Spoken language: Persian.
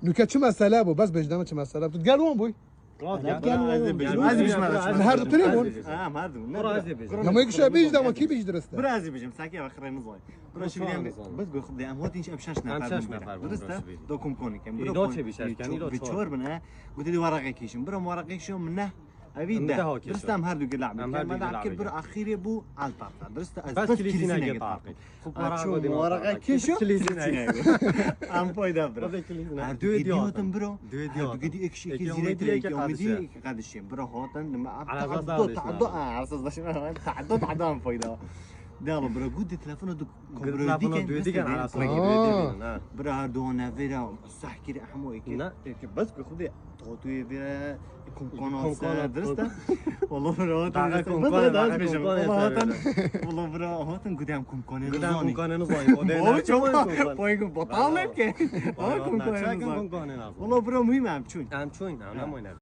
نوکه چه مسئله بود بس بجدم چه مسئله بود گلوان بوی هر دو تنی بون هر دو نما یکیش بجدم کی بج درسته برازی بجم ساکی آخر نزای براش بیام بس گو خب دیم هات اینش امشش نفر درسته دوکم کنی کم برو چه بیشتر کنی به چهار منه گفتی ورقه کیشم برام ورقه کیشم منه أبي ده درست هم هر دو لعب ما لعب كل برا أخير بو على الطاقة درست بس كليزينا يقطع شو ورقة كيشو كليزينا عم بايدا برا دو إديوتن برا دو قدي إكشي كزيرة تريك يومدي قدشين برا هاتن لما تعدد عم بايدا ده برا جود تلفونه دو كمبيوتر دي كان على صوت برا هردو نافيرا صح كده أحمو إكيد بس بخدي توتوي برا كونكونا درسته والله برا والله برا هاتن قدام كونكونا نزاني بايكم بطالب كه والله برا مهم هم چون نمونه